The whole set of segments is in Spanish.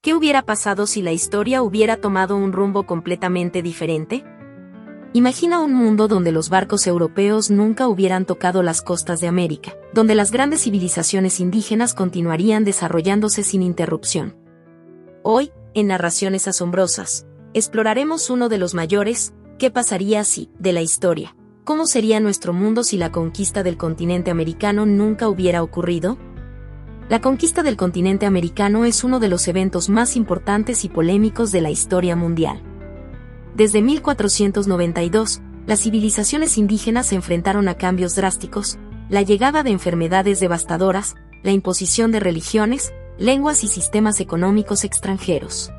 ¿Qué hubiera pasado si la historia hubiera tomado un rumbo completamente diferente? Imagina un mundo donde los barcos europeos nunca hubieran tocado las costas de América, donde las grandes civilizaciones indígenas continuarían desarrollándose sin interrupción. Hoy, en Narraciones Asombrosas, exploraremos uno de los mayores, ¿qué pasaría si?, de la historia. ¿Cómo sería nuestro mundo si la conquista del continente americano nunca hubiera ocurrido? La conquista del continente americano es uno de los eventos más importantes y polémicos de la historia mundial. Desde 1492, las civilizaciones indígenas se enfrentaron a cambios drásticos, la llegada de enfermedades devastadoras, la imposición de religiones, lenguas y sistemas económicos extranjeros.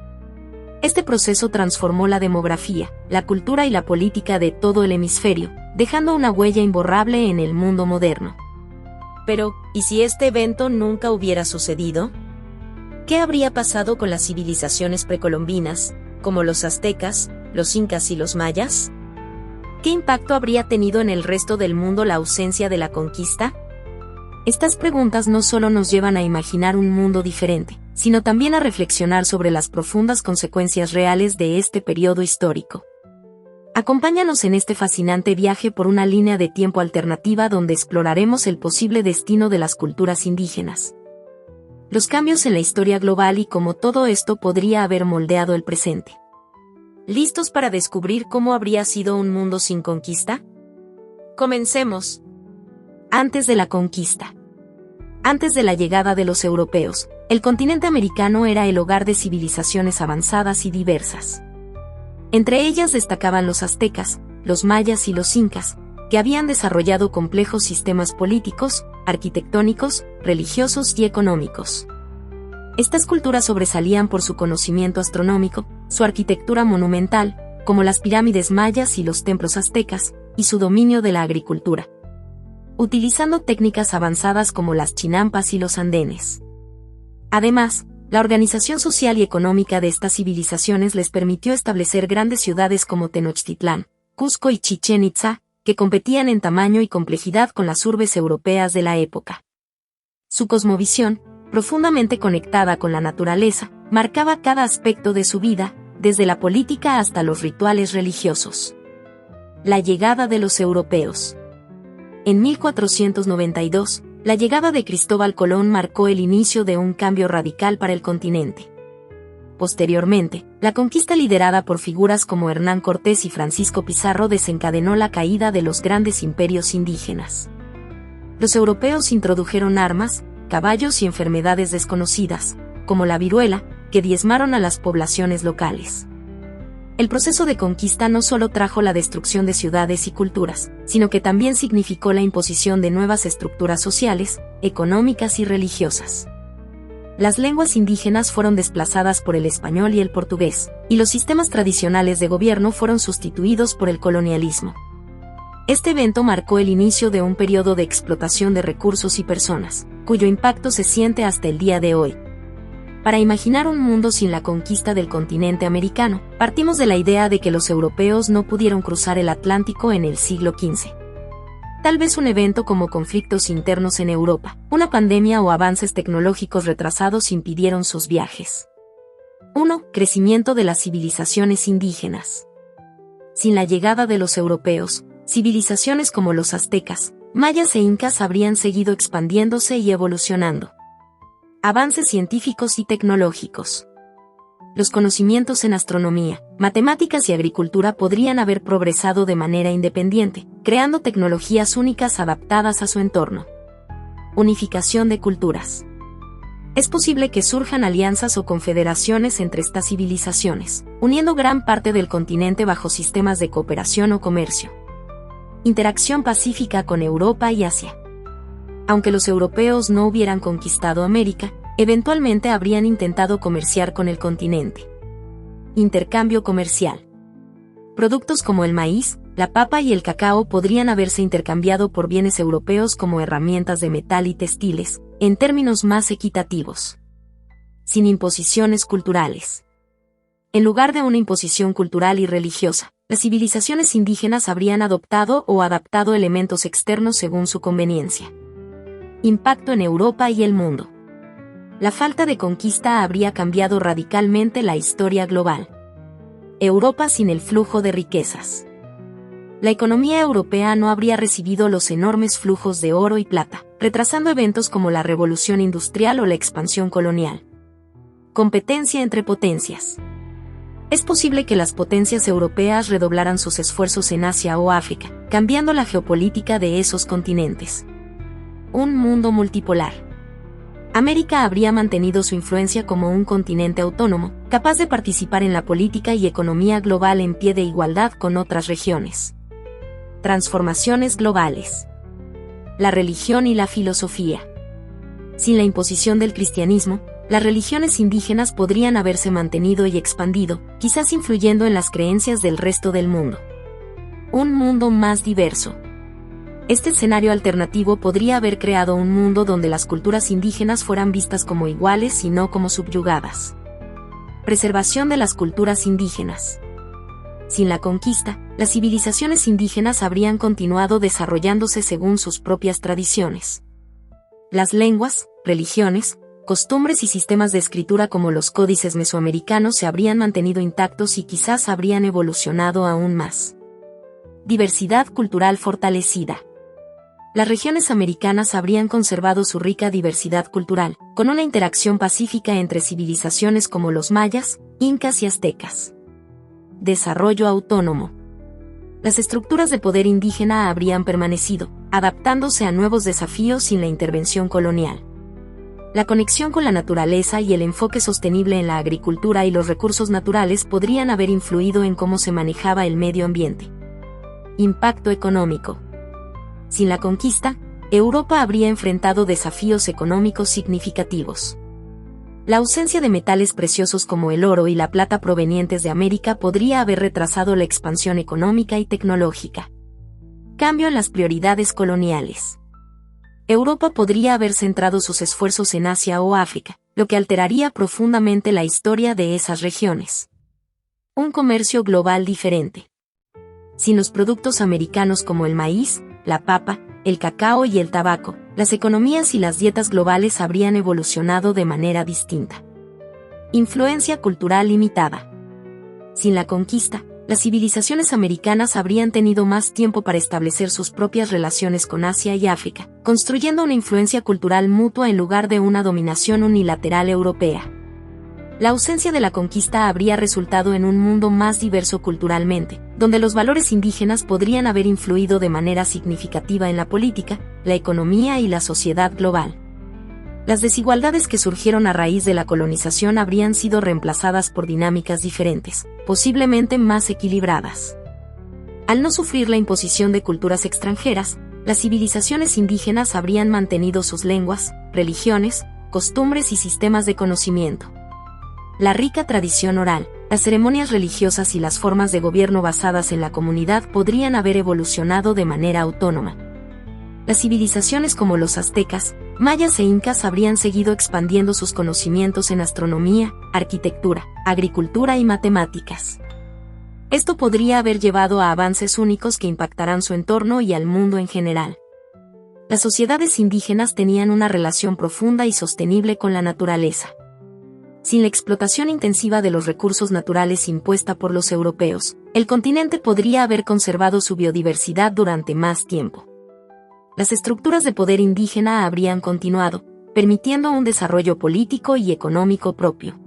Este proceso transformó la demografía, la cultura y la política de todo el hemisferio, dejando una huella imborrable en el mundo moderno. Pero, ¿y si este evento nunca hubiera sucedido? ¿Qué habría pasado con las civilizaciones precolombinas, como los aztecas, los incas y los mayas? ¿Qué impacto habría tenido en el resto del mundo la ausencia de la conquista? Estas preguntas no solo nos llevan a imaginar un mundo diferente, sino también a reflexionar sobre las profundas consecuencias reales de este periodo histórico. Acompáñanos en este fascinante viaje por una línea de tiempo alternativa donde exploraremos el posible destino de las culturas indígenas, los cambios en la historia global y cómo todo esto podría haber moldeado el presente. ¿Listos para descubrir cómo habría sido un mundo sin conquista? Comencemos. Antes de la conquista. Antes de la llegada de los europeos, el continente americano era el hogar de civilizaciones avanzadas y diversas. Entre ellas destacaban los aztecas, los mayas y los incas, que habían desarrollado complejos sistemas políticos, arquitectónicos, religiosos y económicos. Estas culturas sobresalían por su conocimiento astronómico, su arquitectura monumental, como las pirámides mayas y los templos aztecas, y su dominio de la agricultura, utilizando técnicas avanzadas como las chinampas y los andenes. Además, la organización social y económica de estas civilizaciones les permitió establecer grandes ciudades como Tenochtitlán, Cusco y Chichén Itzá, que competían en tamaño y complejidad con las urbes europeas de la época. Su cosmovisión, profundamente conectada con la naturaleza, marcaba cada aspecto de su vida, desde la política hasta los rituales religiosos. La llegada de los europeos. En 1492, la llegada de Cristóbal Colón marcó el inicio de un cambio radical para el continente. Posteriormente, la conquista liderada por figuras como Hernán Cortés y Francisco Pizarro desencadenó la caída de los grandes imperios indígenas. Los europeos introdujeron armas, caballos y enfermedades desconocidas, como la viruela, que diezmaron a las poblaciones locales. El proceso de conquista no solo trajo la destrucción de ciudades y culturas, sino que también significó la imposición de nuevas estructuras sociales, económicas y religiosas. Las lenguas indígenas fueron desplazadas por el español y el portugués, y los sistemas tradicionales de gobierno fueron sustituidos por el colonialismo. Este evento marcó el inicio de un periodo de explotación de recursos y personas, cuyo impacto se siente hasta el día de hoy. Para imaginar un mundo sin la conquista del continente americano, partimos de la idea de que los europeos no pudieron cruzar el Atlántico en el siglo XV. Tal vez un evento como conflictos internos en Europa, una pandemia o avances tecnológicos retrasados impidieron sus viajes. 1. Crecimiento de las civilizaciones indígenas. Sin la llegada de los europeos, civilizaciones como los aztecas, mayas e incas habrían seguido expandiéndose y evolucionando. Avances científicos y tecnológicos. Los conocimientos en astronomía, matemáticas y agricultura podrían haber progresado de manera independiente, creando tecnologías únicas adaptadas a su entorno. Unificación de culturas. Es posible que surjan alianzas o confederaciones entre estas civilizaciones, uniendo gran parte del continente bajo sistemas de cooperación o comercio. Interacción pacífica con Europa y Asia. Aunque los europeos no hubieran conquistado América, eventualmente habrían intentado comerciar con el continente. Intercambio comercial. Productos como el maíz, la papa y el cacao podrían haberse intercambiado por bienes europeos como herramientas de metal y textiles, en términos más equitativos. Sin imposiciones culturales. En lugar de una imposición cultural y religiosa, las civilizaciones indígenas habrían adoptado o adaptado elementos externos según su conveniencia. Impacto en Europa y el mundo. La falta de conquista habría cambiado radicalmente la historia global. Europa sin el flujo de riquezas. La economía europea no habría recibido los enormes flujos de oro y plata, retrasando eventos como la revolución industrial o la expansión colonial. Competencia entre potencias. Es posible que las potencias europeas redoblaran sus esfuerzos en Asia o África, cambiando la geopolítica de esos continentes. Un mundo multipolar. América habría mantenido su influencia como un continente autónomo, capaz de participar en la política y economía global en pie de igualdad con otras regiones. Transformaciones globales. La religión y la filosofía. Sin la imposición del cristianismo, las religiones indígenas podrían haberse mantenido y expandido, quizás influyendo en las creencias del resto del mundo. Un mundo más diverso. Este escenario alternativo podría haber creado un mundo donde las culturas indígenas fueran vistas como iguales y no como subyugadas. Preservación de las culturas indígenas. Sin la conquista, las civilizaciones indígenas habrían continuado desarrollándose según sus propias tradiciones. Las lenguas, religiones, costumbres y sistemas de escritura como los códices mesoamericanos se habrían mantenido intactos y quizás habrían evolucionado aún más. Diversidad cultural fortalecida. Las regiones americanas habrían conservado su rica diversidad cultural, con una interacción pacífica entre civilizaciones como los mayas, incas y aztecas. Desarrollo autónomo. Las estructuras de poder indígena habrían permanecido, adaptándose a nuevos desafíos sin la intervención colonial. La conexión con la naturaleza y el enfoque sostenible en la agricultura y los recursos naturales podrían haber influido en cómo se manejaba el medio ambiente. Impacto económico. Sin la conquista, Europa habría enfrentado desafíos económicos significativos. La ausencia de metales preciosos como el oro y la plata provenientes de América podría haber retrasado la expansión económica y tecnológica. Cambio en las prioridades coloniales. Europa podría haber centrado sus esfuerzos en Asia o África, lo que alteraría profundamente la historia de esas regiones. Un comercio global diferente. Sin los productos americanos como el maíz, la papa, el cacao y el tabaco, las economías y las dietas globales habrían evolucionado de manera distinta. Influencia cultural limitada. Sin la conquista, las civilizaciones americanas habrían tenido más tiempo para establecer sus propias relaciones con Asia y África, construyendo una influencia cultural mutua en lugar de una dominación unilateral europea. La ausencia de la conquista habría resultado en un mundo más diverso culturalmente, donde los valores indígenas podrían haber influido de manera significativa en la política, la economía y la sociedad global. Las desigualdades que surgieron a raíz de la colonización habrían sido reemplazadas por dinámicas diferentes, posiblemente más equilibradas. Al no sufrir la imposición de culturas extranjeras, las civilizaciones indígenas habrían mantenido sus lenguas, religiones, costumbres y sistemas de conocimiento. La rica tradición oral, las ceremonias religiosas y las formas de gobierno basadas en la comunidad podrían haber evolucionado de manera autónoma. Las civilizaciones como los aztecas, mayas e incas habrían seguido expandiendo sus conocimientos en astronomía, arquitectura, agricultura y matemáticas. Esto podría haber llevado a avances únicos que impactarán su entorno y al mundo en general. Las sociedades indígenas tenían una relación profunda y sostenible con la naturaleza. Sin la explotación intensiva de los recursos naturales impuesta por los europeos, el continente podría haber conservado su biodiversidad durante más tiempo. Las estructuras de poder indígena habrían continuado, permitiendo un desarrollo político y económico propio.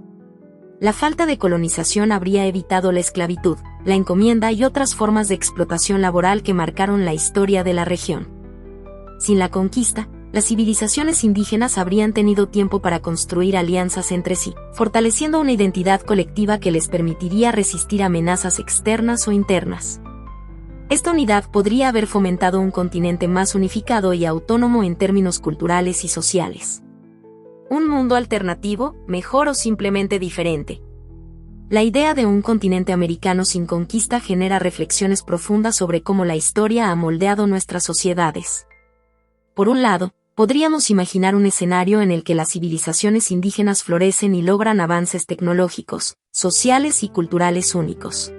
La falta de colonización habría evitado la esclavitud, la encomienda y otras formas de explotación laboral que marcaron la historia de la región. Sin la conquista, las civilizaciones indígenas habrían tenido tiempo para construir alianzas entre sí, fortaleciendo una identidad colectiva que les permitiría resistir amenazas externas o internas. Esta unidad podría haber fomentado un continente más unificado y autónomo en términos culturales y sociales. Un mundo alternativo, mejor o simplemente diferente. La idea de un continente americano sin conquista genera reflexiones profundas sobre cómo la historia ha moldeado nuestras sociedades. Por un lado, podríamos imaginar un escenario en el que las civilizaciones indígenas florecen y logran avances tecnológicos, sociales y culturales únicos.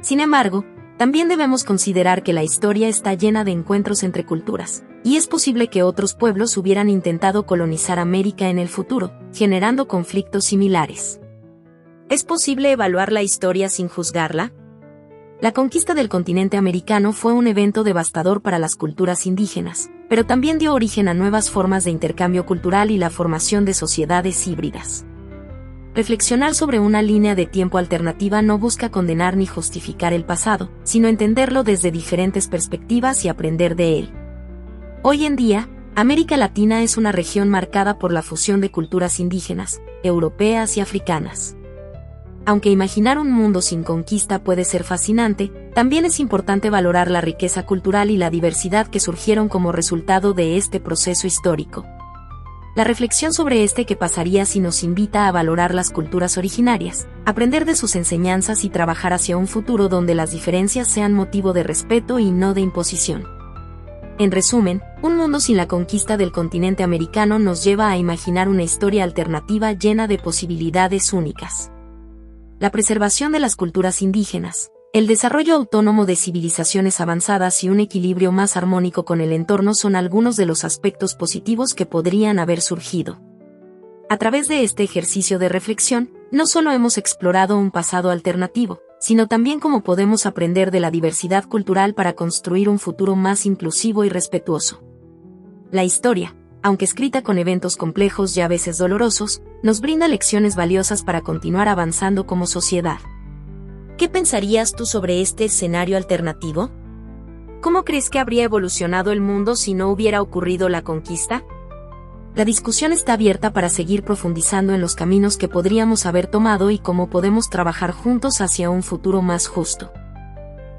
Sin embargo, también debemos considerar que la historia está llena de encuentros entre culturas, y es posible que otros pueblos hubieran intentado colonizar América en el futuro, generando conflictos similares. ¿Es posible evaluar la historia sin juzgarla? La conquista del continente americano fue un evento devastador para las culturas indígenas, pero también dio origen a nuevas formas de intercambio cultural y la formación de sociedades híbridas. Reflexionar sobre una línea de tiempo alternativa no busca condenar ni justificar el pasado, sino entenderlo desde diferentes perspectivas y aprender de él. Hoy en día, América Latina es una región marcada por la fusión de culturas indígenas, europeas y africanas. Aunque imaginar un mundo sin conquista puede ser fascinante, también es importante valorar la riqueza cultural y la diversidad que surgieron como resultado de este proceso histórico. La reflexión sobre qué pasaría si nos invita a valorar las culturas originarias, aprender de sus enseñanzas y trabajar hacia un futuro donde las diferencias sean motivo de respeto y no de imposición. En resumen, un mundo sin la conquista del continente americano nos lleva a imaginar una historia alternativa llena de posibilidades únicas. La preservación de las culturas indígenas, el desarrollo autónomo de civilizaciones avanzadas y un equilibrio más armónico con el entorno son algunos de los aspectos positivos que podrían haber surgido. A través de este ejercicio de reflexión, no solo hemos explorado un pasado alternativo, sino también cómo podemos aprender de la diversidad cultural para construir un futuro más inclusivo y respetuoso. La historia, aunque escrita con eventos complejos y a veces dolorosos, nos brinda lecciones valiosas para continuar avanzando como sociedad. ¿Qué pensarías tú sobre este escenario alternativo? ¿Cómo crees que habría evolucionado el mundo si no hubiera ocurrido la conquista? La discusión está abierta para seguir profundizando en los caminos que podríamos haber tomado y cómo podemos trabajar juntos hacia un futuro más justo.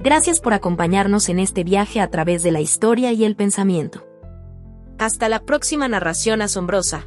Gracias por acompañarnos en este viaje a través de la historia y el pensamiento. Hasta la próxima narración asombrosa.